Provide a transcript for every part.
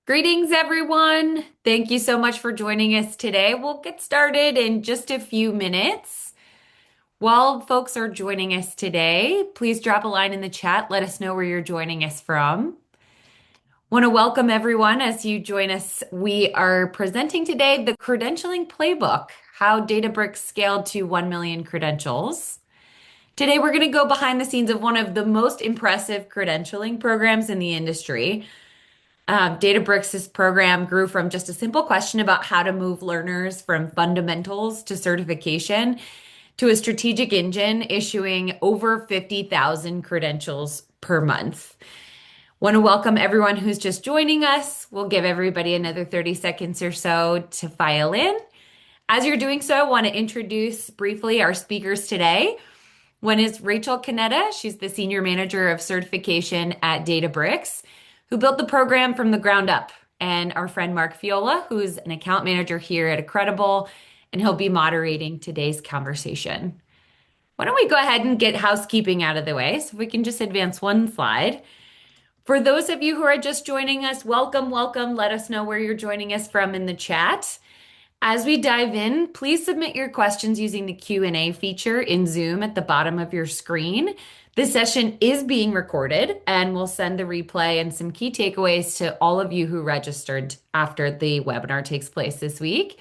Greetings, everyone. Thank you so much for joining us today. We'll get started in just a few minutes. While folks are joining us today, please drop a line in the chat. Let us know where you're joining us from. Want to welcome everyone as you join us. We are presenting today the Credentialing Playbook, how Databricks scaled to 1 million credentials. Today, we're going to go behind the scenes of one of the most impressive credentialing programs in the industry. Databricks' program grew from just a simple question about how to move learners from fundamentals to certification to a strategic engine issuing over 50,000 credentials per month. Want to welcome everyone who's just joining us. We'll give everybody another 30 seconds or so to file in. As you're doing so, I want to introduce briefly our speakers today. One is Rachel Canetta. She's the Senior Manager of Certification at Databricks, who built the program from the ground up. And our friend Mark Fiola, who's an account manager here at Accredible, and he'll be moderating today's conversation. Why don't we go ahead and get housekeeping out of the way? So if we can just advance one slide. For those of you who are just joining us, welcome, welcome. Let us know where you're joining us from in the chat. As we dive in, please submit your questions using the Q&A feature in Zoom at the bottom of your screen. This session is being recorded, and we'll send the replay and some key takeaways to all of you who registered after the webinar takes place this week.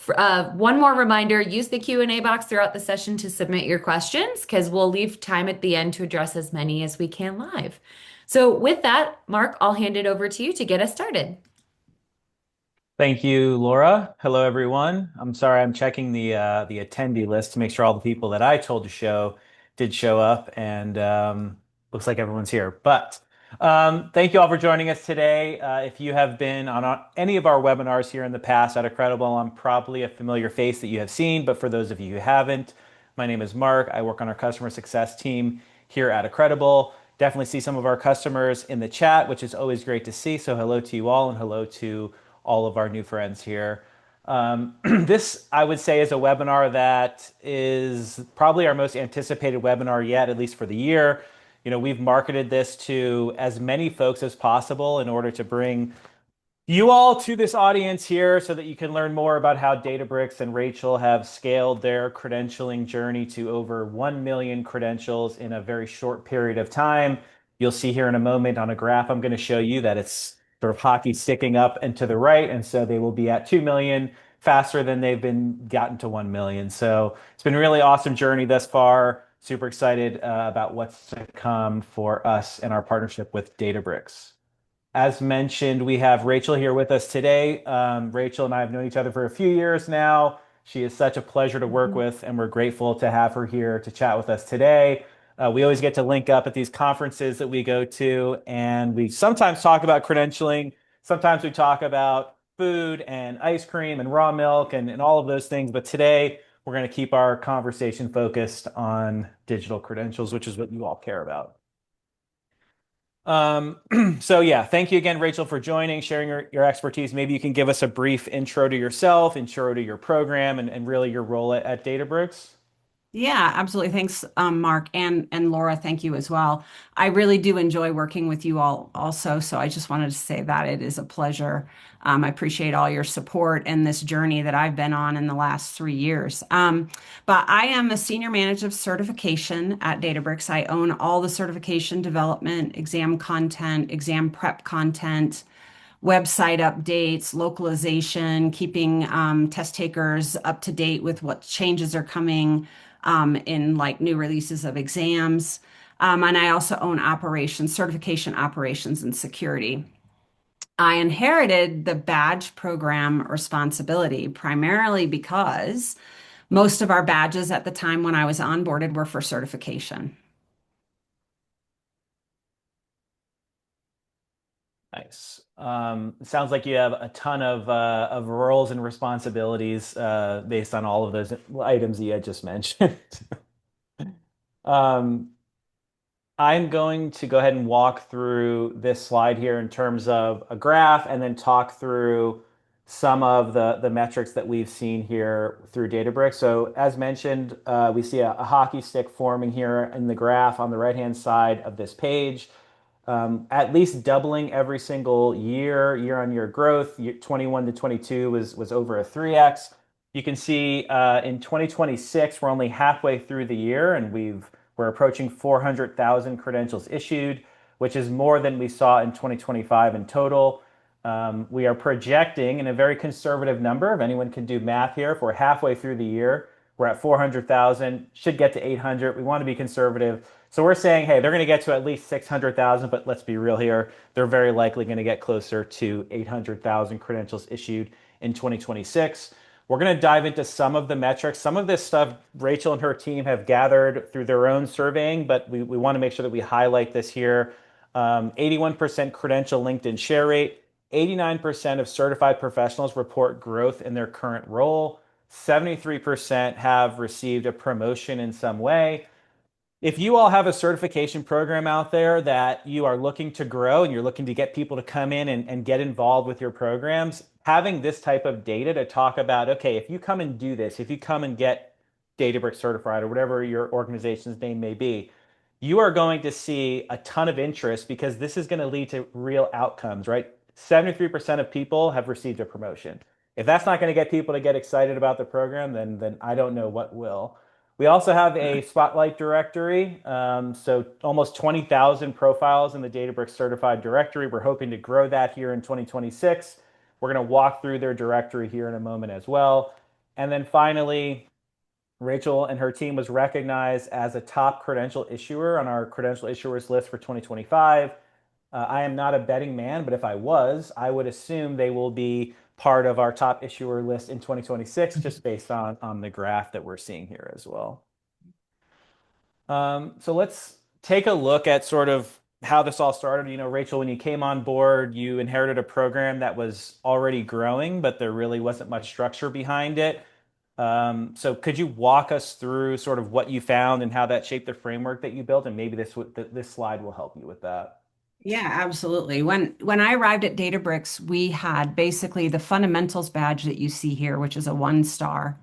One more reminder, use the Q&A box throughout the session to submit your questions, because we'll leave time at the end to address as many as we can live. So with that, Mark, I'll hand it over to you to get us started. Thank you, Laura. Hello, everyone. I'm sorry, I'm checking the attendee list to make sure all the people that I told to show did show up, and looks like everyone's here. But thank you all for joining us today. If you have been on any of our webinars here in the past at Accredible, I'm probably a familiar face that you have seen. But for those of you who haven't, my name is Mark. I work on our customer success team here at Accredible. Definitely see some of our customers in the chat, which is always great to see. So hello to you all, and hello to all of our new friends here. This, I would say, is a webinar that is probably our most anticipated webinar yet, at least for the year. You know, we've marketed this to as many folks as possible in order to bring you all to this audience here so that you can learn more about how Databricks and Rachel have scaled their credentialing journey to over 1 million credentials in a very short period of time. You'll see here in a moment on a graph I'm going to show you that it's sort of hockey sticking up and to the right. And so they will be at 2 million faster than they've been gotten to 1 million. So it's been a really awesome journey thus far. Super excited about what's to come for us and our partnership with Databricks. As mentioned, we have Rachel here with us today. Rachel and I have known each other for a few years now. She is such a pleasure to work with, and we're grateful to have her here to chat with us today. We always get to link up at these conferences that we go to, and we sometimes talk about credentialing. Sometimes we talk about food and ice cream and raw milk and all of those things. But today, we're going to keep our conversation focused on digital credentials, which is what you all care about. So yeah, thank you again, Rachel, for joining, sharing your expertise. Maybe you can give us a brief intro to yourself, intro to your program, and really your role at Databricks. Yeah, absolutely. Thanks, Mark and Laura. Thank you as well. I really do enjoy working with you all also. So I just wanted to say that it is a pleasure. I appreciate all your support and this journey that I've been on in the last 3 years. But I am a senior manager of certification at Databricks. I own all the certification development, exam content, exam prep content, website updates, localization, keeping test takers up to date with what changes are coming in like new releases of exams. And I also own operations, certification operations and security. I inherited the badge program responsibility primarily because most of our badges at the time when I was onboarded were for certification. Nice. It sounds like you have a ton of roles and responsibilities based on all of those items you had just mentioned. Um, I'm going to go ahead and walk through this slide here in terms of a graph and then talk through some of the metrics that we've seen here through Databricks. So as mentioned, we see a hockey stick forming here in the graph on the right-hand side of this page. At least doubling every single year on year growth. 21 to 22 was over a 3x. You can see in 2026, we're only halfway through the year and we're approaching 400,000 credentials issued, which is more than we saw in 2025 in total. We are projecting in a very conservative number. If anyone can do math here, if we're halfway through the year, we're at 400,000, should get to 800. We want to be conservative. So we're saying, hey, they're going to get to at least 600,000, but let's be real here. They're very likely going to get closer to 800,000 credentials issued in 2026. We're going to dive into some of the metrics. Some of this stuff Rachel and her team have gathered through their own surveying, but we want to make sure that we highlight this here. 81% credential LinkedIn share rate, 89% of certified professionals report growth in their current role, 73% have received a promotion in some way. If you all have a certification program out there that you are looking to grow and you're looking to get people to come in and get involved with your programs, having this type of data to talk about, okay, if you come and do this, if you come and get Databricks certified or whatever your organization's name may be, you are going to see a ton of interest because this is going to lead to real outcomes, right? 73% of people have received a promotion. If that's not going to get people to get excited about the program, then I don't know what will. We also have a Spotlight directory. So almost 20,000 profiles in the Databricks certified directory. We're hoping to grow that here in 2026. We're going to walk through their directory here in a moment as well. And then finally, Rachel and her team was recognized as a top credential issuer on our credential issuers list for 2025. I am not a betting man, but if I was, I would assume they will be part of our top issuer list in 2026, just based on the graph that we're seeing here as well. So let's take a look at sort of how this all started. You know, Rachel, when you came on board, you inherited a program that was already growing, but there really wasn't much structure behind it. So could you walk us through sort of what you found and how that shaped the framework that you built? And maybe this slide will help you with that. Yeah, absolutely. When I arrived at Databricks, we had basically the fundamentals badge that you see here, which is a 1 star.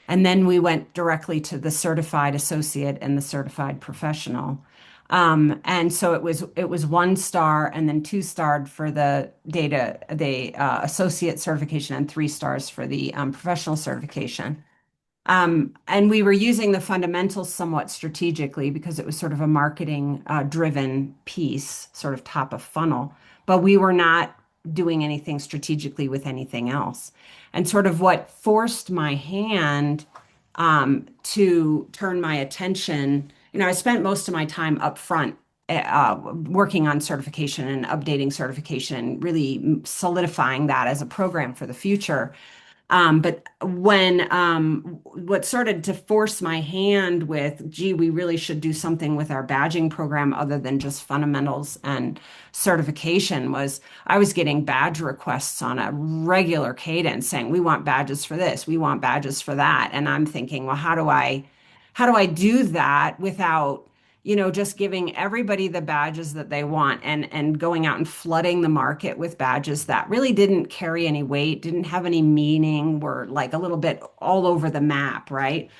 And then we went directly to the certified associate and the certified professional. And so it was 1 star and then 2 starred for the associate certification and 3 stars for the professional certification. And we were using the fundamentals somewhat strategically because it was sort of a marketing driven piece, sort of top of funnel, but we were not doing anything strategically with anything else. And sort of what forced my hand to turn my attention, I spent most of my time up front working on certification and updating certification, really solidifying that as a program for the future. But what started to force my hand with, gee, we really should do something with our badging program other than just fundamentals and certification was I was getting badge requests on a regular cadence saying, we want badges for this, we want badges for that. And I'm thinking, well, how do I do that without just giving everybody the badges that they want and going out and flooding the market with badges that really didn't carry any weight, didn't have any meaning, were like a little bit all over the map, right?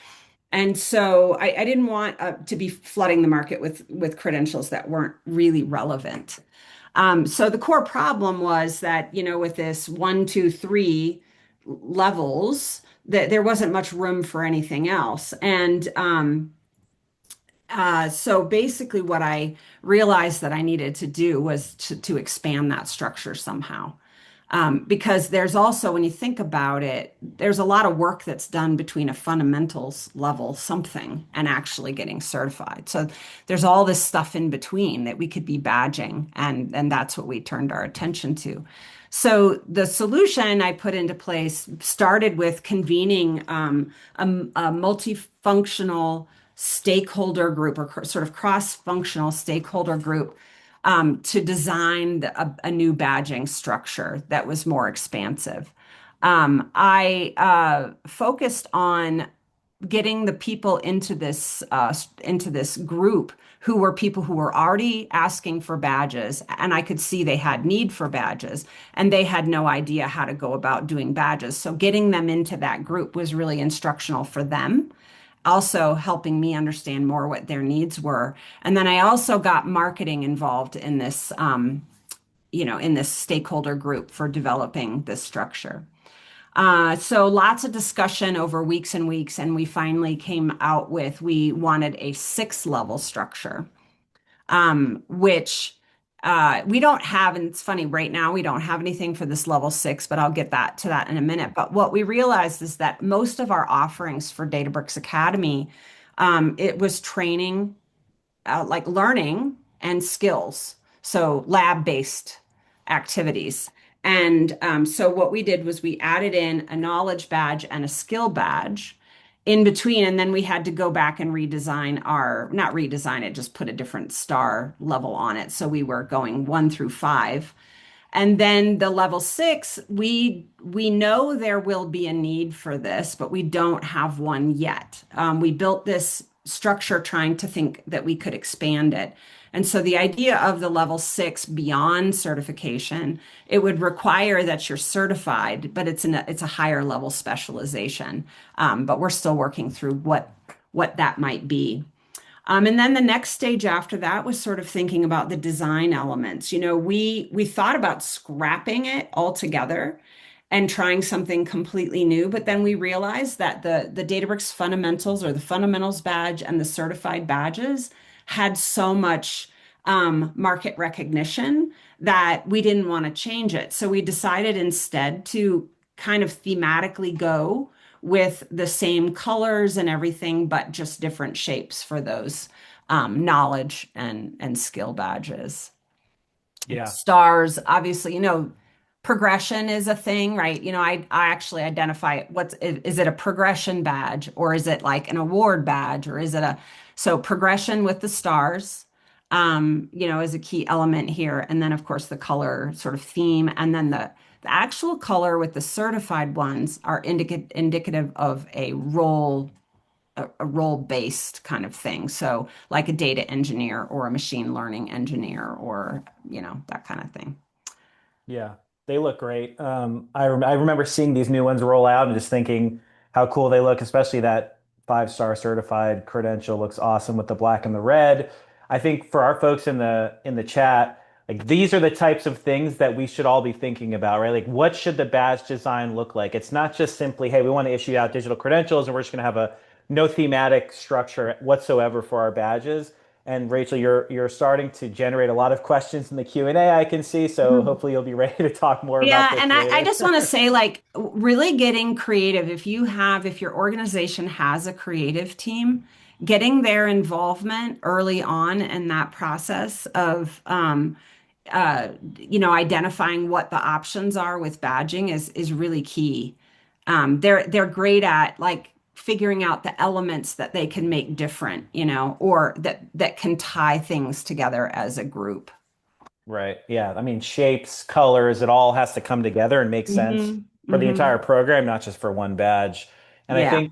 And so I didn't want to be flooding the market with credentials that weren't really relevant. So the core problem was that, with this 1, 2, 3 levels, that there wasn't much room for anything else. And so basically, what I realized that I needed to do was to expand that structure somehow. Because there's also, when you think about it, there's a lot of work that's done between a fundamentals level something and actually getting certified. So there's all this stuff in between that we could be badging, and that's what we turned our attention to. So the solution I put into place started with convening a multifunctional stakeholder group or sort of cross-functional stakeholder group to design a new badging structure that was more expansive. I focused on getting the people into this group who were people who were already asking for badges, and I could see they had need for badges, and they had no idea how to go about doing badges. So getting them into that group was really instructional for them. also helping me understand more what their needs were. And then I also got marketing involved in this, in this stakeholder group for developing this structure. So lots of discussion over weeks and weeks, and we finally came out with we wanted a 6 level structure, which we don't have, and it's funny, right now we don't have anything for this level 6, but I'll get that to that in a minute. But what we realized is that most of our offerings for Databricks Academy, it was training, like learning and skills, so lab-based activities. And so what we did was we added in a knowledge badge and a skill badge in between, and then we had to go back and redesign our, not redesign it, just put a different star level on it. So we were going 1 through 5. And then the level 6, we know there will be a need for this, but we don't have one yet. We built this structure trying to think that we could expand it. And so the idea of the level 6 beyond certification, it would require that you're certified, but it's a higher level specialization. But we're still working through what that might be. And then the next stage after that was sort of thinking about the design elements. We thought about scrapping it altogether and trying something completely new, but then we realized that the Databricks fundamentals, or the fundamentals badge, and the certified badges had so much market recognition that we didn't want to change it. So we decided instead to kind of thematically go with the same colors and everything, but just different shapes for those knowledge and skill badges. Yeah. Stars, obviously, progression is a thing, right? I actually identify is it a progression badge, or is it like an award badge, or is it so progression with the stars, is a key element here. And then of course the color sort of theme, and then the actual color with the certified ones are indicative of a role based kind of thing. So like a data engineer or a machine learning engineer, or that kind of thing. Yeah, they look great. I remember seeing these new ones roll out and just thinking how cool they look, especially that 5-star certified credential looks awesome with the black and the red. I think for our folks in the chat, like these are the types of things that we should all be thinking about, right? Like what should the badge design look like? It's not just simply, hey, we want to issue out digital credentials and we're just going to have a no thematic structure whatsoever for our badges. And Rachel, you're starting to generate a lot of questions in the Q&A I can see, so Mhm. hopefully you'll be ready to talk more about Yeah, this and I later. just want to say, like, really getting creative. If your organization has a creative team, getting their involvement early on in that process of, identifying what the options are with badging is really key. They're great at like figuring out the elements that they can make different, or that can tie things together as a group. Right. Yeah. I mean, shapes, colors, it all has to come together and make sense Hmm. for the Hmm. entire program, not just for one badge. And Yeah.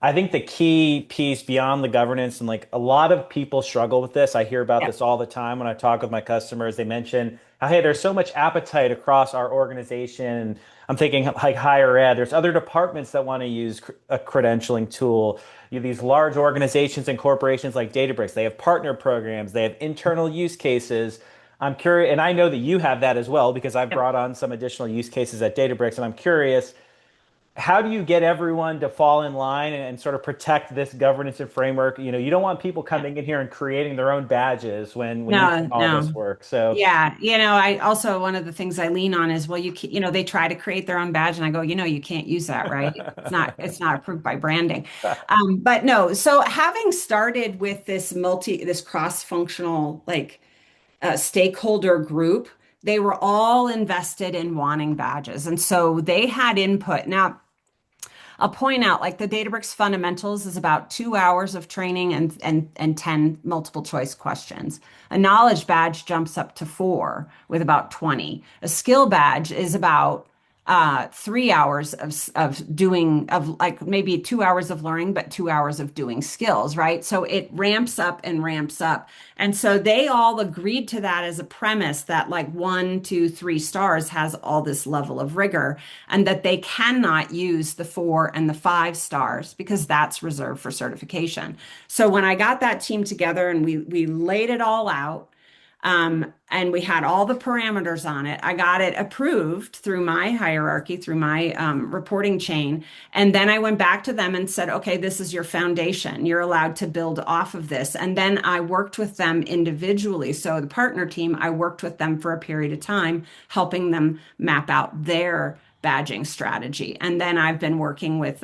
I think the key piece beyond the governance, and like a lot of people struggle with this. I hear about Yep. this all the time when I talk with my customers. They mention how, hey, there's so much appetite across our organization. I'm thinking like higher ed. There's other departments that want to use a credentialing tool. These large organizations and corporations like Databricks, they have partner programs, they have internal use cases. I'm curious, and I know that you have that as well because I've Yep. brought on some additional use cases at Databricks, and I'm curious, how do you get everyone to fall in line and sort of protect this governance and framework? You don't want people Yep. coming in here and creating their own badges when you've done No, all this no. work. So, Yeah, I also, one of the things I lean on is, well, they try to create their own badge, and I go, you can't use that, right? It's not approved by branding. But no, so having started with this cross-functional, like, stakeholder group, they were all invested in wanting badges, and so they had input. Now, I'll point out, like the Databricks fundamentals is about 2 hours of training and 10 multiple choice questions. A knowledge badge jumps up to 4 with about 20. A skill badge is about 3 hours of doing of like maybe 2 hours of learning, but 2 hours of doing skills, right? So it ramps up and ramps up. And so they all agreed to that as a premise that like 1, 2, 3 stars has all this level of rigor and that they cannot use the 4 and the 5 stars because that's reserved for certification. So when I got that team together and we laid it all out, and we had all the parameters on it. I got it approved through my hierarchy, through my reporting chain. And then I went back to them and said, okay, this is your foundation. You're allowed to build off of this. And then I worked with them individually. So the partner team, I worked with them for a period of time, helping them map out their badging strategy. And then I've been working with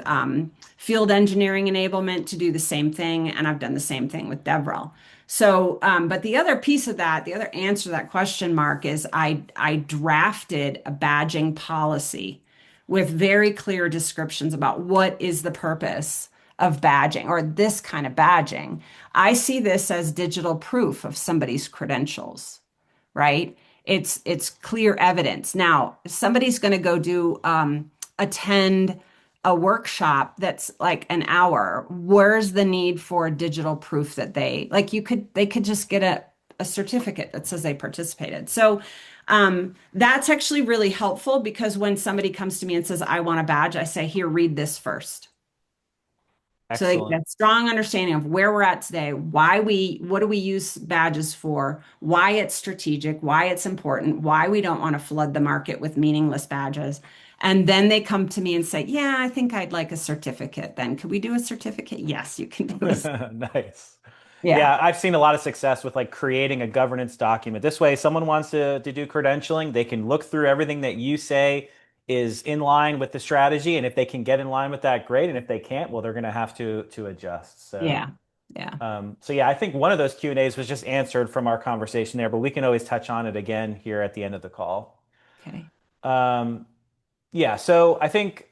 field engineering enablement to do the same thing. And I've done the same thing with DevRel. So, but the other piece of that, the other answer to that question, Mark, is I drafted a badging policy with very clear descriptions about what is the purpose of badging or this kind of badging. I see this as digital proof of somebody's credentials, right? It's clear evidence. Now, if somebody's going to go do attend a workshop that's like an hour, where's the need for digital proof that they could just get a certificate that says they participated. So that's actually really helpful because when somebody comes to me and says, I want a badge, I say, here, read this first. So they get Excellent. a strong understanding of where we're at today, what do we use badges for, why it's strategic, why it's important, why we don't want to flood the market with meaningless badges. And then they come to me and say, yeah, I think I'd like a certificate then. Could we do a certificate? Yes, you can do a, Nice. yeah. Yeah, I've seen a lot of success with like creating a governance document. This way, someone wants to do credentialing, they can look through everything that you say is in line with the strategy. And if they can get in line with that, great. And if they can't, well, they're going to have to adjust. So, Yeah. Yeah. so yeah, I think one of those Q&As was just answered from our conversation there, but we can always touch on it again here at the end of the call. Okay. Um, yeah, so I think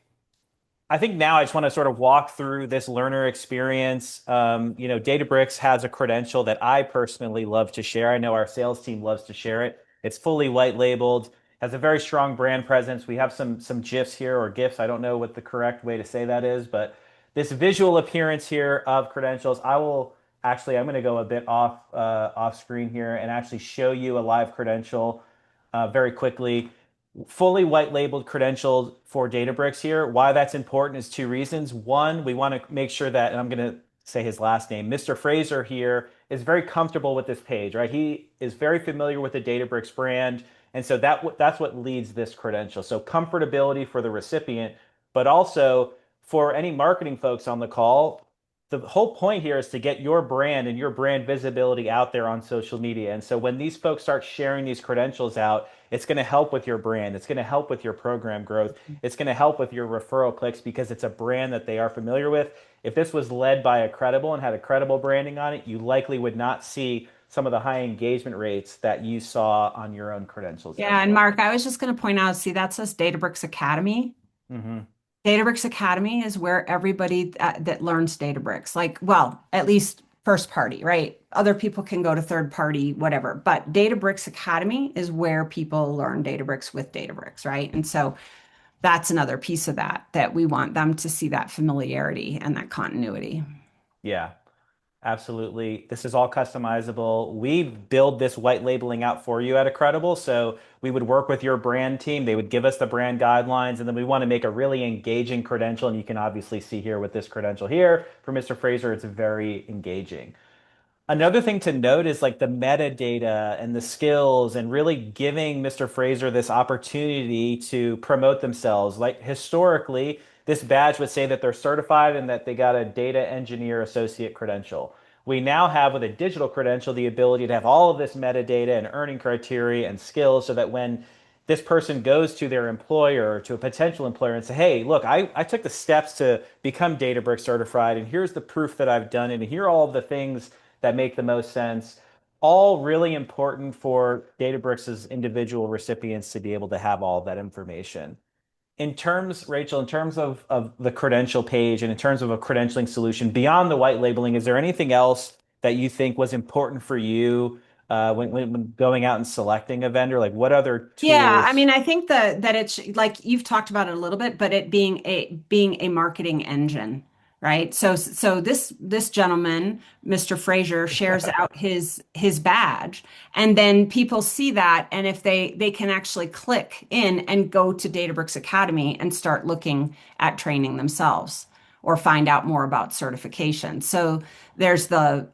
now I just want to sort of walk through this learner experience. Databricks has a credential that I personally love to share. I know our sales team loves to share it. It's fully white labeled, has a very strong brand presence. We have some GIFs here or GIFs. I don't know what the correct way to say that is, but this visual appearance here of credentials, I'm going to go a bit off screen here and actually show you a live credential very quickly. Fully white labeled credentials for Databricks here. Why that's important is two reasons. One, we want to make sure that, and I'm going to say his last name, Mr. Fraser here is very comfortable with this page, right? He is very familiar with the Databricks brand. And so that's what leads this credential. So comfortability for the recipient, but also for any marketing folks on the call, the whole point here is to get your brand and your brand visibility out there on social media. And so when these folks start sharing these credentials out, it's going to help with your brand. It's going to help with your program growth. It's going to help with your referral clicks because it's a brand that they are familiar with. If this was led by a credible and had a credible branding on it, you likely would not see some of the high engagement rates that you saw on your own credentials Yeah. as And well. Mark, I was just going to point out, see, that says Databricks Academy. Hmm. Databricks Academy is where everybody that learns Databricks, like, well, at least first party, right? Other people can go to third party, whatever. But Databricks Academy is where people learn Databricks with Databricks, right? And so that's another piece of that we want them to see that familiarity and that continuity. Yeah. Absolutely. This is all customizable. We build this white labeling out for you at Accredible. So we would work with your brand team. They would give us the brand guidelines, and then we want to make a really engaging credential. And you can obviously see here with this credential here for Mr. Fraser, it's very engaging. Another thing to note is like the metadata and the skills and really giving Mr. Fraser this opportunity to promote themselves. Like historically, this badge would say that they're certified and that they got a data engineer associate credential. We now have with a digital credential the ability to have all of this metadata and earning criteria and skills so that when this person goes to their employer or to a potential employer and say, hey, look, I took the steps to become Databricks certified, and here's the proof that I've done it, and here are all of the things that make the most sense. All really important for Databricks' individual recipients to be able to have all of that information. In terms, Rachel, in terms of the credential page and in terms of a credentialing solution beyond the white labeling, is there anything else that you think was important for you when going out and selecting a vendor? Like what other Yeah, I tools? mean, I think that it's like you've talked about it a little bit, but it being a marketing engine, right? So this gentleman, Mr. Fraser, shares out his badge, and then people see that, and if they can actually click in and go to Databricks Academy and start looking at training themselves or find out more about certification. So there's the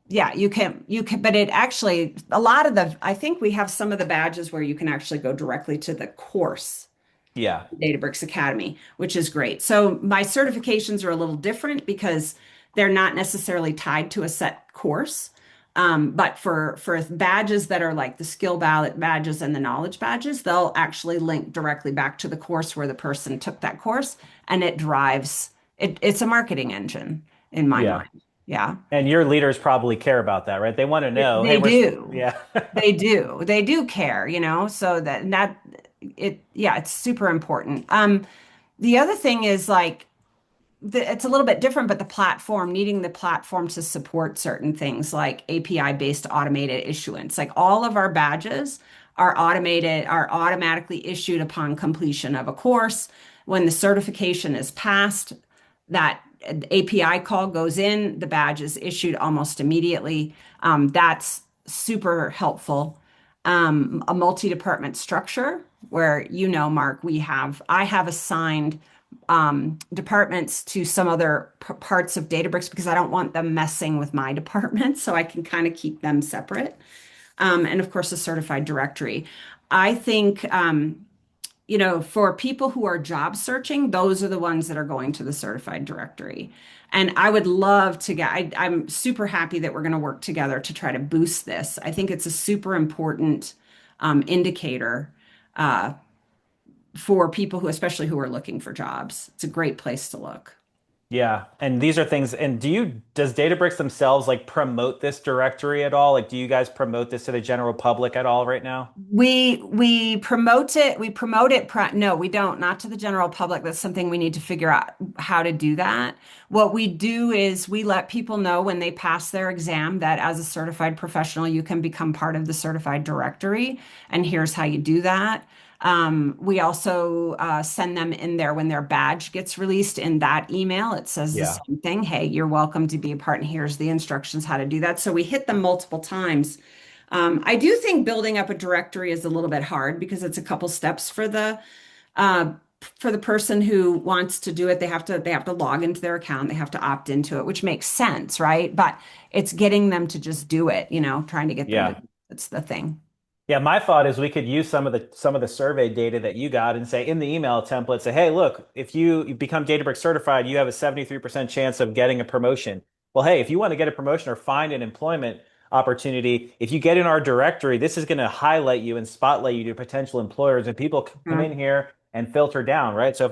yeah, you can, but it actually, a lot of I think we have some of the badges where you can actually go directly to the course, Yeah. Databricks Academy, which is great. So my certifications are a little different because they're not necessarily tied to a set course. But for badges that are like the skill ballot badges and the knowledge badges, they'll actually link directly back to the course where the person took that course, and it drives it's a marketing engine in my Yeah. mind. Yeah. And your leaders probably care about that, right? They want to know, hey, They do. yeah. They do. They do care, so yeah, it's super important. The other thing is like it's a little bit different, but the platform, needing the platform to support certain things like API-based automated issuance. Like all of our badges are automatically issued upon completion of a course. When the certification is passed, that API call goes in, the badge is issued almost immediately. That's super helpful. A multi-department structure where, Mark, I have assigned departments to some other parts of Databricks because I don't want them messing with my department, so I can kind of keep them separate. And of course, a certified directory. I think, for people who are job searching, those are the ones that are going to the certified directory. And I would love to I'm super happy that we're going to work together to try to boost this. I think it's a super important indicator uh, for people especially who are looking for jobs. It's a great place to look. Yeah. And these are things, and does Databricks themselves like promote this directory at all? Like, do you guys promote this to the general public at all right now? We promote it. We promote it. No, we don't. Not to the general public. That's something we need to figure out how to do that. What we do is we let people know when they pass their exam that as a certified professional, you can become part of the certified directory. And here's how you do that. We also send them in there when their badge gets released in that email. It says the Yeah. same thing. Hey, you're welcome to be a part, and here's the instructions how to do that. So we hit them multiple times. I do think building up a directory is a little bit hard because it's a couple steps uh, for the person who wants to do it. They have to log into their account. They have to opt into it, which makes sense, right? But it's getting them to just do it, trying to get them to. Yeah. That's the thing. Yeah, my thought is we could use some of the survey data that you got and say in the email template, say, hey, look, if you become Databricks certified, you have a 73% chance of getting a promotion. Well, hey, if you want to get a promotion or find an employment opportunity, if you get in our directory, this is going to highlight you and spotlight you to potential employers, and people come in Mhm. here and filter down, right? So Yeah.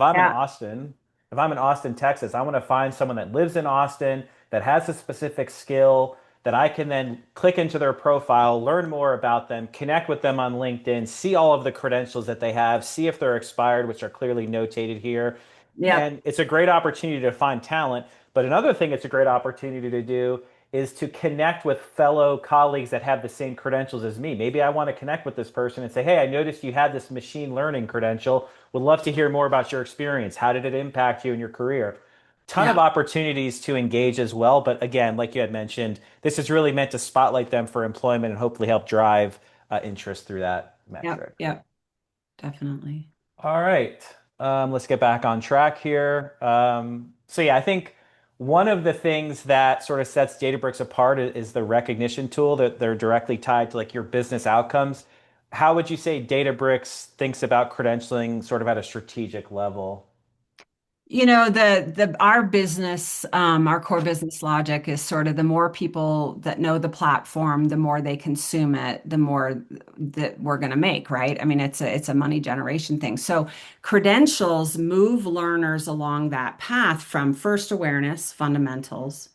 If I'm in Austin, Texas, I want to find someone that lives in Austin that has a specific skill that I can then click into their profile, learn more about them, connect with them on LinkedIn, see all of the credentials that they have, see if they're expired, which are clearly notated here. Yep. And it's a great opportunity to find talent. But another thing it's a great opportunity to do is to connect with fellow colleagues that have the same credentials as me. Maybe I want to connect with this person and say, hey, I noticed you had this machine learning credential. Would love to hear more about your experience. How did it impact you in your career? Ton of Yeah. opportunities to engage as well. But again, like you had mentioned, this is really meant to spotlight them for employment and hopefully help drive interest through that Yep. metric. Yep. Definitely. All right. Let's get back on track here. So yeah, I think one of the things that sort of sets Databricks apart is the recognition tool that they're directly tied to like your business outcomes. How would you say Databricks thinks about credentialing sort of at a strategic level? The our business, our core business logic is sort of the more people that know the platform, the more they consume it, the more that we're going to make, right? I mean, it's a money generation thing. So credentials move learners along that path from first awareness, fundamentals,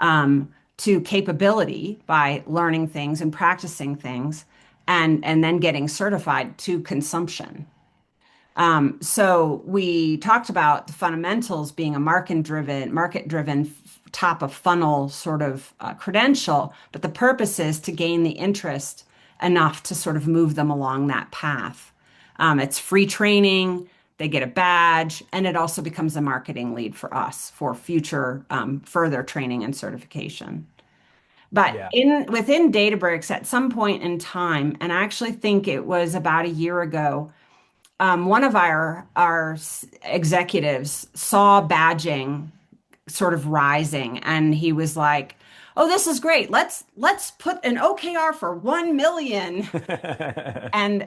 to capability by learning things and practicing things, and then getting certified to consumption. So we talked about the fundamentals being a market-driven top of funnel sort of credential, but the purpose is to gain the interest enough to sort of move them along that path. It's free training, they get a badge, and it also becomes a marketing lead for us for future further training and certification. But Yeah. in within Databricks, at some point in time, and I actually think it was about a year ago, one of our executives saw badging sort of rising, and he was like, "Oh, this is great. Let's put an OKR for 1 million." And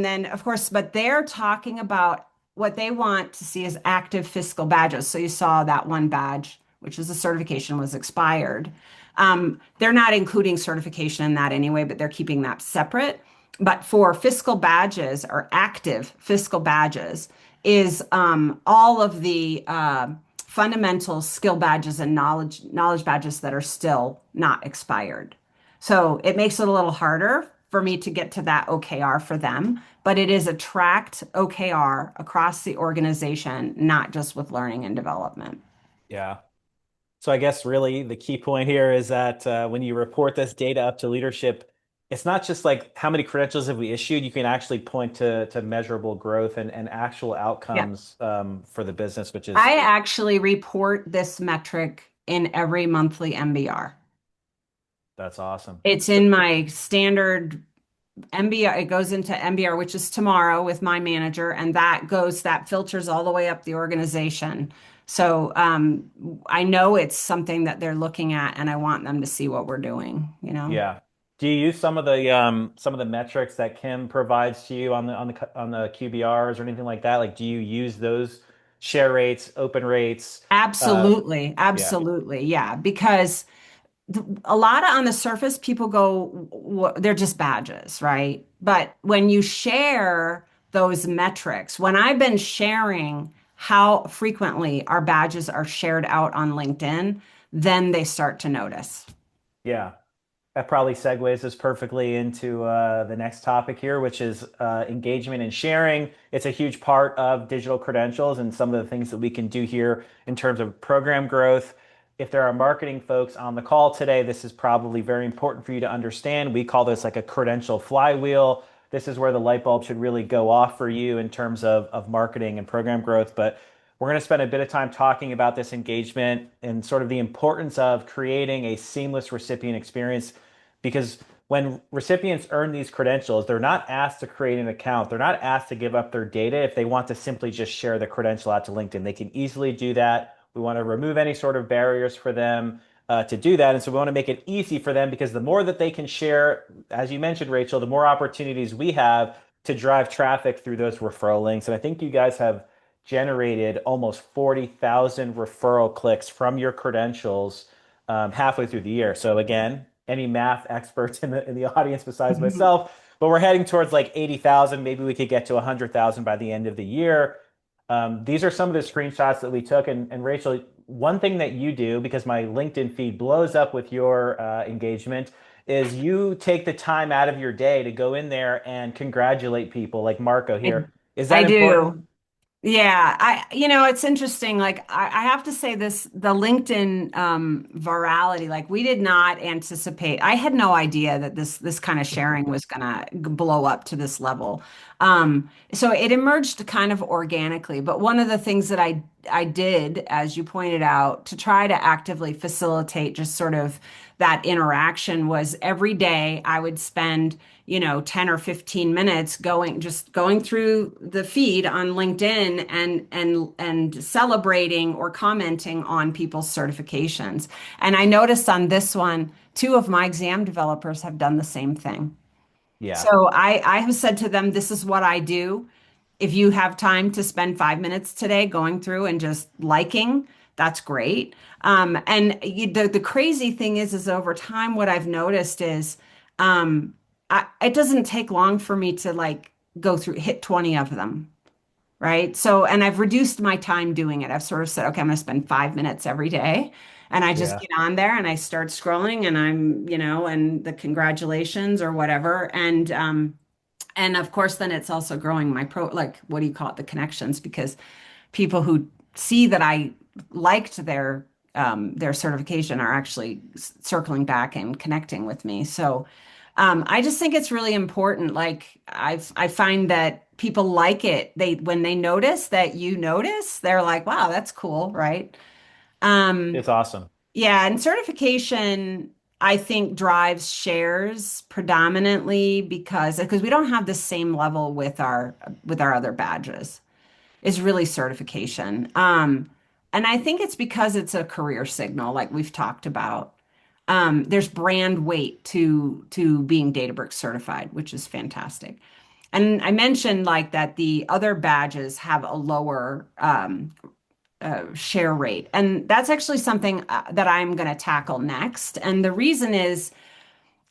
then of course, but they're talking about what they want to see is active fiscal badges. So you saw that one badge, which is a certification, was expired. They're not including certification in that anyway, but they're keeping that separate. But for fiscal badges or active fiscal badges is all of the fundamental skill badges and knowledge badges that are still not expired. So it makes it a little harder for me to get to that OKR for them, but it is a tracked OKR across the organization, not just with learning and development. Yeah. So I guess really the key point here is that when you report this data up to leadership, it's not just like how many credentials have we issued. You can actually point to measurable growth and actual Yeah. outcomes for the business, which is I actually report this metric in every monthly MBR. that's awesome. It's So in my standard MBR. It goes into MBR, which is tomorrow with my manager, and that filters all the way up the organization. So I know it's something that they're looking at, and I want them to see what we're doing, you know? yeah. Do you use some of the metrics that Kim provides to you on the QBRs or anything like that? Like, do you use those share rates, open rates? Absolutely. Yeah, Absolutely. Yeah. Because a lot of on the surface, people go, they're just badges, right? But when you share those metrics, when I've been sharing how frequently our badges are shared out on LinkedIn, then they start to notice. yeah. That probably segues us perfectly into the next topic here, which is engagement and sharing. It's a huge part of digital credentials and some of the things that we can do here in terms of program growth. If there are marketing folks on the call today, this is probably very important for you to understand. We call this like a credential flywheel. This is where the light bulb should really go off for you in terms of marketing and program growth. But we're going to spend a bit of time talking about this engagement and sort of the importance of creating a seamless recipient experience because when recipients earn these credentials, they're not asked to create an account. They're not asked to give up their data if they want to simply just share the credential out to LinkedIn. They can easily do that. We want to remove any sort of barriers for them to do that. And so we want to make it easy for them because the more that they can share, as you mentioned, Rachel, the more opportunities we have to drive traffic through those referral links. And I think you guys have generated almost 40,000 referral clicks from your credentials halfway through the year. So again, any math experts in the audience besides myself, but we're heading towards like 80,000. Maybe we could get to 100,000 by the end of the year. These are some of the screenshots that we took. And Rachel, one thing that you do, because my LinkedIn feed blows up with your engagement, is you take the time out of your day to go in there and congratulate people like Marco I, here. Is I that important? do. Yeah, it's interesting. Like I have to say this, the LinkedIn virality, like we did not anticipate. I had no idea that this kind of sharing was gonna blow up to this level. So it emerged kind of organically. But one of the things that I did, as you pointed out, to try to actively facilitate just sort of that interaction was every day I would spend 10 or 15 minutes going through the feed on LinkedIn and celebrating or commenting on people's certifications. And I noticed on this one, two of my exam developers have done the same thing. Yeah, So I have said to them, this is what I do. If you have time to spend 5 minutes today going through and just liking, that's great. The crazy thing is over time, what I've noticed is it doesn't take long for me to like go through, hit 20 of them. Right. So, and I've reduced my time doing it. I've sort of said, okay, I'm going to spend 5 minutes every day. And I just yeah, get on there and I start scrolling and and the congratulations or whatever. And of course, then it's also growing my like, what do you call it? The connections, because people who see that I liked their their certification are actually circling back and connecting with me. So I just think it's really important. Like I find that people like it. When they notice that you notice, they're like, wow, that's cool, right? Um, It's awesome. yeah, and certification, I think, drives shares predominantly because we don't have the same level with our other badges. Is really certification. And I think it's because it's a career signal, like we've talked about. There's brand weight to being Databricks certified, which is fantastic. And I mentioned like that the other badges have a lower share rate, and that's actually something that I'm going to tackle next. And the reason is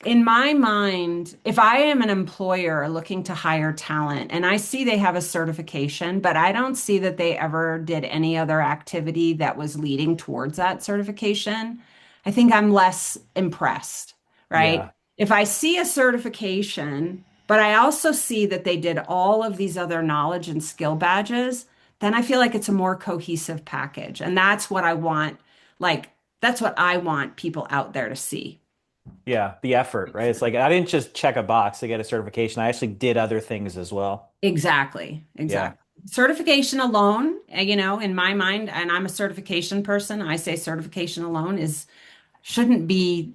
in my mind, if I am an employer looking to hire talent and I see they have a certification, but I don't see that they ever did any other activity that was leading towards that certification, I think I'm less impressed, right? Yeah. If I see a certification, but I also see that they did all of these other knowledge and skill badges, then I feel like it's a more cohesive package. And that's what I want, like, that's what I want people out there to see. Yeah. The effort, right? It's like I didn't just check a box to get a certification. I actually did other things as well. Exactly, Yeah. exactly. Certification alone, in my mind, and I'm a certification person, I say certification alone shouldn't be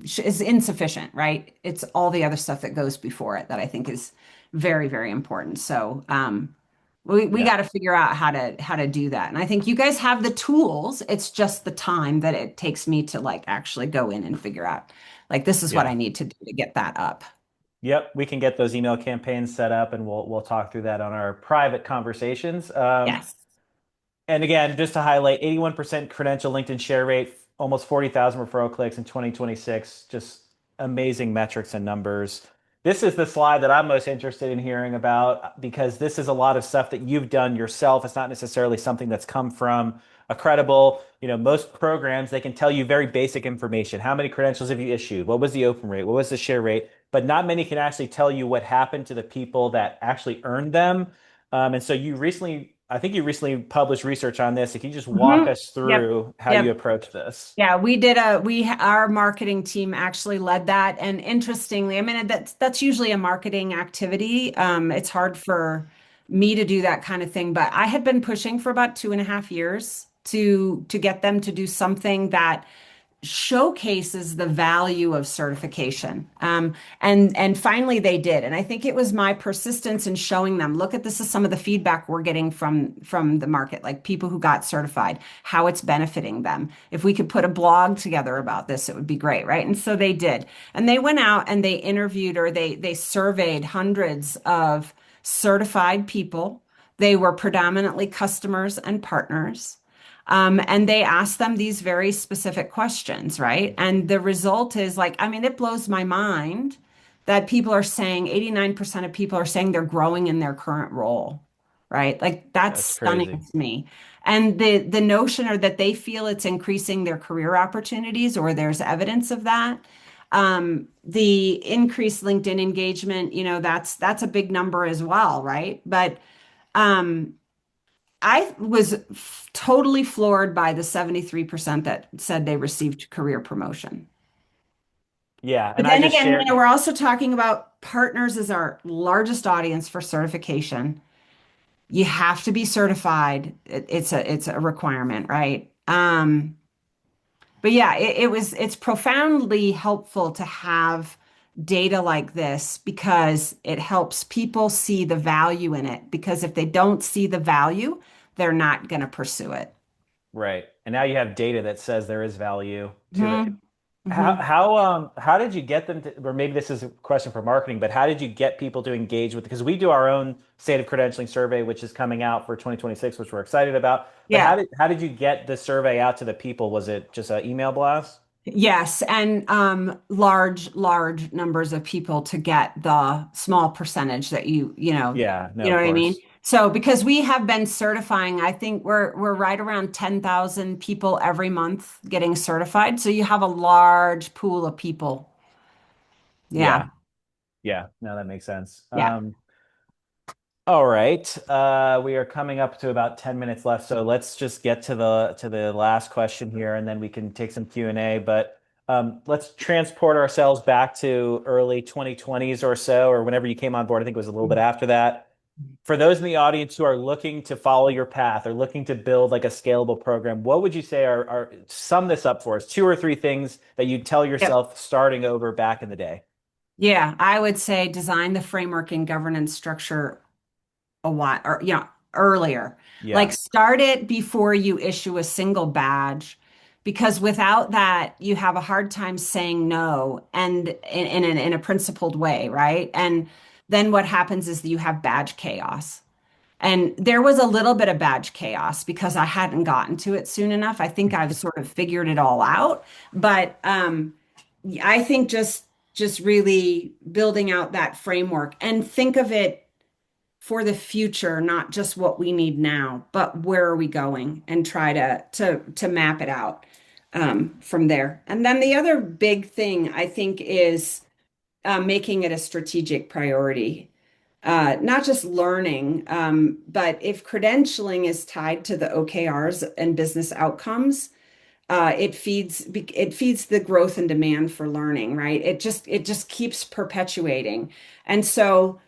is insufficient, right? It's all the other stuff that goes before it that I think is very, very important. So, we Yeah. got to figure out how to do that. And I think you guys have the tools. It's just the time that it takes me to like actually go in and figure out like this is what Yeah. I need to do to get that up. Yep, we can get those email campaigns set up and we'll talk through that on our private conversations. Yes. And again, just to highlight, 81% credential LinkedIn share rate, almost 40,000 referral clicks in 2026. Just amazing metrics and numbers. This is the slide that I'm most interested in hearing about because this is a lot of stuff that you've done yourself. It's not necessarily something that's come from a credible, most programs, they can tell you very basic information. How many credentials have you issued? What was the open rate? What was the share rate? But not many can actually tell you what happened to the people that actually earned them. And so I think you recently published research on this. If you just walk Mhm. us Yep. through how you Yep. approach this. Yeah, our marketing team actually led that. And interestingly, I mean, that's usually a marketing activity. It's hard for me to do that kind of thing, but I had been pushing for about 2.5 years to get them to do something that showcases the value of certification. And finally they did. And I think it was my persistence in showing them, look at this is some of the feedback we're getting from the market, like people who got certified, how it's benefiting them. If we could put a blog together about this, it would be great, right? And so they did. And they went out and they interviewed or they surveyed hundreds of certified people. They were predominantly customers and partners. And they ask them these very specific questions, right? And the result is like, I mean, it blows my mind that people are saying 89% of people are saying they're growing in their current role, right? Like that's That's stunning crazy. to me. And the notion or that they feel it's increasing their career opportunities or there's evidence of that. The increased LinkedIn engagement, that's a big number as well, right? But um, I was totally floored by the 73% that said they received career promotion. Yeah. But And I then just again, shared, we're also talking about partners as our largest audience for certification. You have to be certified. It's a requirement, right? But yeah, it's profoundly helpful to have data like this because it helps people see the value in it. Because if they don't see the value, they're not going to pursue it. right. And now you have data that says there is value to it. Hmm. How Hmm. how did you get them to, or maybe this is a question for marketing, but how did you get people to engage with, because we do our own state of credentialing survey, which is coming out for 2026, which we're excited about. But Yeah. how did you get the survey out to the people? Was it just an email blast? Yes, and large numbers of people to get the small percentage that Yeah, no, you know of what I mean? course. So because we have been certifying, I think we're right around 10,000 people every month getting certified. So you have a large pool of people. Yeah. Yeah, yeah, no, that makes sense. Yeah. All right. We are coming up to about 10 minutes left, so let's just get to the last question here, and then we can take some Q&A. But let's transport ourselves back to early 2020s or so, or whenever you came on board. I think it was a little bit after that. For those in the audience who are looking to follow your path or looking to build like a scalable program, what would you say are sum this up for us? Two or three things that you'd tell Yep. yourself starting over back in the day. Yeah, I would say design the framework and governance structure a while or earlier. Like Yeah. start it before you issue a single badge, because without that, you have a hard time saying no and in a principled way, right? And then what happens is that you have badge chaos. And there was a little bit of badge chaos because I hadn't gotten to it soon enough. I think I've sort of figured it all out, but I think just really building out that framework and think of it for the future, not just what we need now, but where are we going, and try to map it out from there. And then the other big thing I think is making it a strategic priority. Not just learning, but if credentialing is tied to the OKRs and business outcomes, it feeds the growth and demand for learning, right? It just keeps perpetuating. And so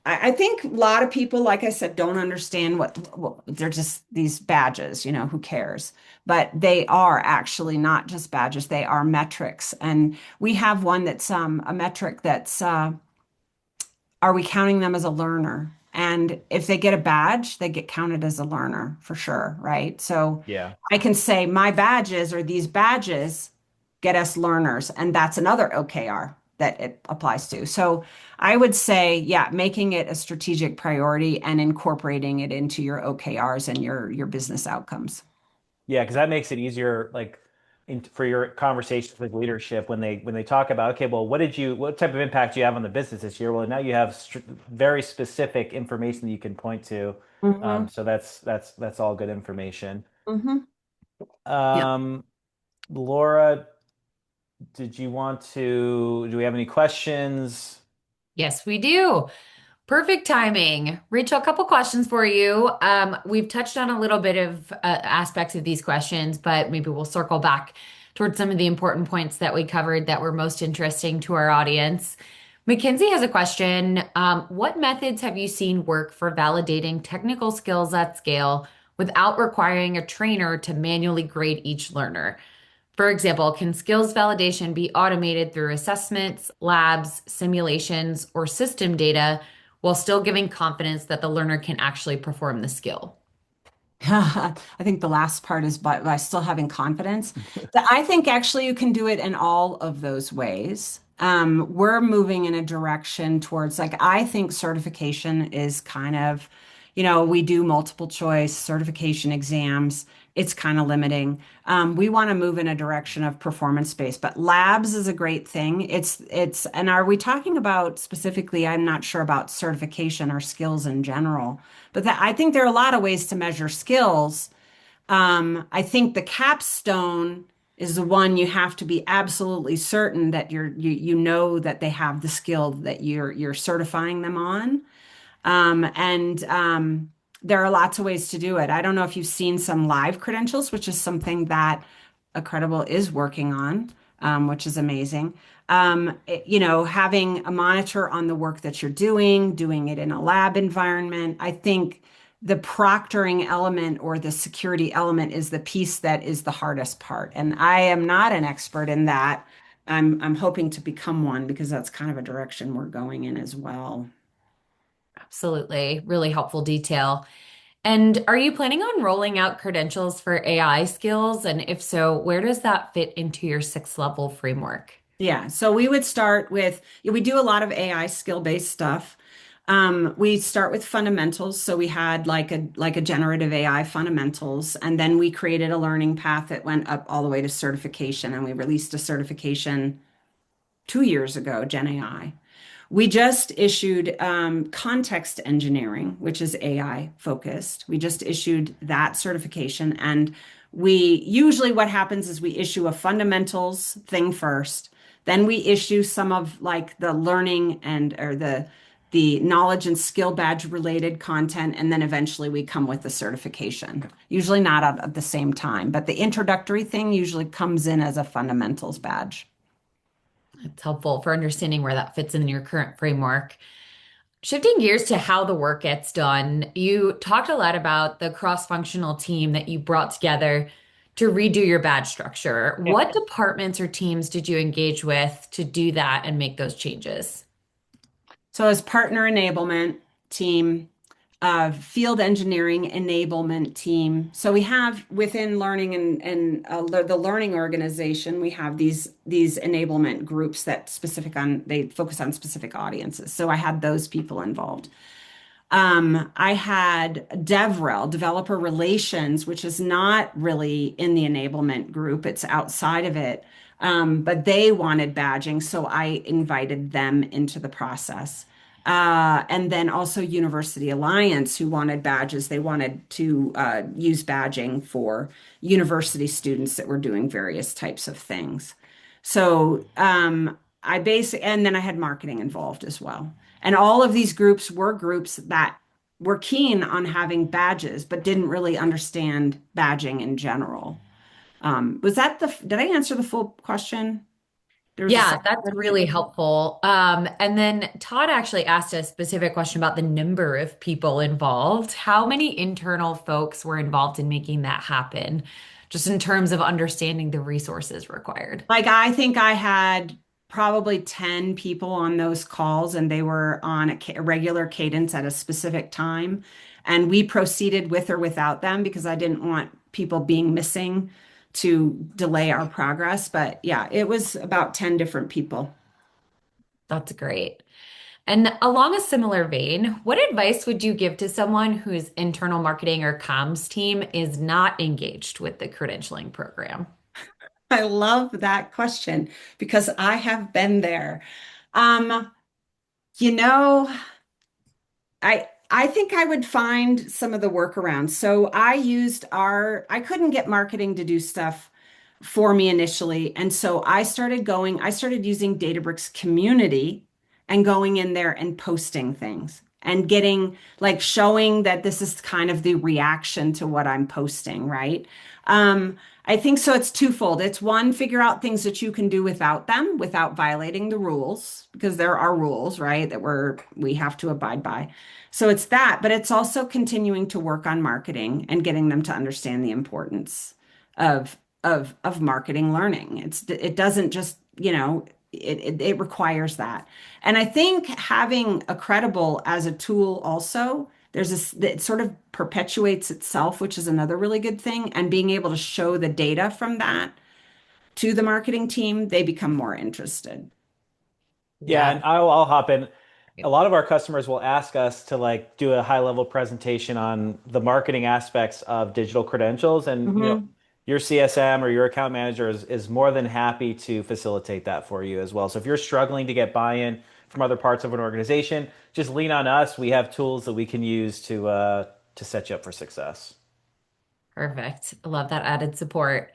I think a lot of people, like I said, don't understand what they're just these badges, who cares? But they are actually not just badges, they are metrics. And we have one that's a metric that's are we counting them as a learner? And if they get a badge, they get counted as a learner for sure, right? So Yeah. I can say my badges or these badges get us learners, and that's another OKR that it applies to. So I would say, yeah, making it a strategic priority and incorporating it into your OKRs and your business outcomes. Yeah, because that makes it easier, like for your conversations with leadership when they talk about, okay, well, what type of impact do you have on the business this year? Well, now you have very specific information that you can point to. Hmm. So that's all good information. Hmm. Yeah. Um, Laura, do we have any questions? Yes, we do. Perfect timing. Rachel, a couple questions for you. We've touched on a little bit of aspects of these questions, but maybe we'll circle back towards some of the important points that we covered that were most interesting to our audience. Mackenzie has a question. What methods have you seen work for validating technical skills at scale without requiring a trainer to manually grade each learner? For example, can skills validation be automated through assessments, labs, simulations, or system data while still giving confidence that the learner can actually perform the skill? I think the last part is by still having confidence. I think actually you can do it in all of those ways. We're moving in a direction towards, like, I think certification is kind of, we do multiple choice certification exams. It's kind of limiting. We want to move in a direction of performance based, but labs is a great thing. And are we talking about specifically, I'm not sure about certification or skills in general. But I think there are a lot of ways to measure skills. I think the capstone is the one you have to be absolutely certain that you know that they have the skill that you're certifying them on. And there are lots of ways to do it. I don't know if you've seen some live credentials, which is something that Accredible is working on, which is amazing. Having a monitor on the work that you're doing it in a lab environment. I think the proctoring element or the security element is the piece that is the hardest part. And I am not an expert in that. I'm hoping to become one because that's kind of a direction we're going in as well. Absolutely. Really helpful detail. And are you planning on rolling out credentials for AI skills? And if so, where does that fit into your sixth level framework? Yeah, so we would start with, we do a lot of AI skill-based stuff. We start with fundamentals. So we had like a generative AI fundamentals, and then we created a learning path that went up all the way to certification, and we released a certification 2 years ago, Gen AI. We just issued context engineering, which is AI focused. We just issued that certification. And we usually what happens is we issue a fundamentals thing first. Then we issue some of like the learning and or the knowledge and skill badge related content, and then eventually we come with the certification. Usually not at the same time, but the introductory thing usually comes in as a fundamentals badge. It's helpful for understanding where that fits in your current framework. Shifting gears to how the work gets done, you talked a lot about the cross-functional team that you brought together to redo your badge structure. What departments or teams did you engage with to do that and make those changes? So as partner enablement team, field engineering enablement team. So we have within learning and the learning organization, we have these enablement groups that they focus on specific audiences. So I had those people involved. I had DevRel, developer relations, which is not really in the enablement group, it's outside of it. But they wanted badging, so I invited them into the process. And then also University Alliance, who wanted badges. They wanted to use badging for university students that were doing various types of things. So and then I had marketing involved as well. And all of these groups were groups that were keen on having badges, but didn't really understand badging in general. Did I answer the full question? There was a Yeah, second that's really question. helpful. And then Todd actually asked a specific question about the number of people involved. How many internal folks were involved in making that happen, just in terms of understanding the resources required? Like, I think I had probably 10 people on those calls, and they were on a regular cadence at a specific time. And we proceeded with or without them because I didn't want people being missing to delay our progress. But yeah, it was about 10 different people. That's great. And along a similar vein, what advice would you give to someone whose internal marketing or comms team is not engaged with the credentialing program? I love that question because I have been there. Um, you know, I think I would find some of the workarounds. So I couldn't get marketing to do stuff for me initially. And so I started using Databricks community and going in there and posting things and getting like showing that this is kind of the reaction to what I'm posting, right? I think so. It's twofold. It's one, figure out things that you can do without them, without violating the rules, because there are rules, right, that we have to abide by. So it's that, but it's also continuing to work on marketing and getting them to understand the importance of of marketing learning. It doesn't just, it requires that. And I think having a credible as a tool also, it sort of perpetuates itself, which is another really good thing. And being able to show the data from that to the marketing team, they become more interested. Yeah, Yeah. and I'll hop in. A lot of our customers will ask us to like do a high level presentation on the marketing aspects of digital credentials, and Mhm. your CSM or your account manager is more than happy to facilitate that for you as well. So if you're struggling to get buy-in from other parts of an organization, just lean on us. We have tools that we can use to set you up for success. Perfect. I love that added support.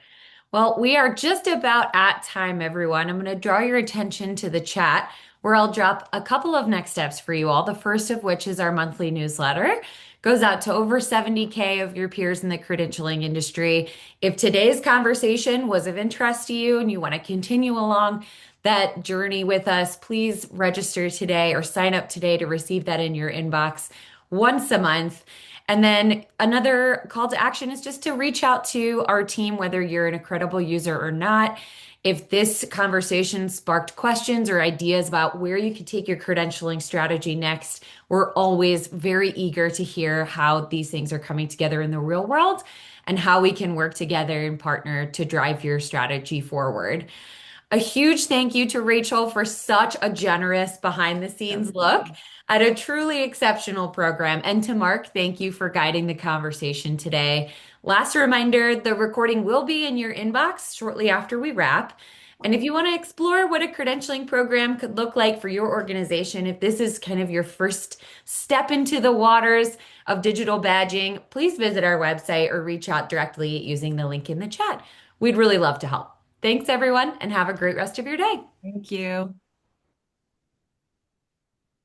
Well, we are just about at time, everyone. I'm going to draw your attention to the chat where I'll drop a couple of next steps for you all. The first of which is our monthly newsletter. Goes out to over 70K of your peers in the credentialing industry. If today's conversation was of interest to you and you want to continue along that journey with us, please register today or sign up today to receive that in your inbox once a month. And then another call to action is just to reach out to our team, whether you're an incredible user or not. If this conversation sparked questions or ideas about where you could take your credentialing strategy next, we're always very eager to hear how these things are coming together in the real world and how we can work together and partner to drive your strategy forward. A huge thank you to Rachel for such a generous behind the scenes look at a truly exceptional program. And to Mark, thank you for guiding the conversation today. Last reminder, the recording will be in your inbox shortly after we wrap. And if you want to explore what a credentialing program could look like for your organization, if this is kind of your first step into the waters of digital badging, please visit our website or reach out directly using the link in the chat. We'd really love to help. Thanks, everyone, and have a great rest of your day. Thank you.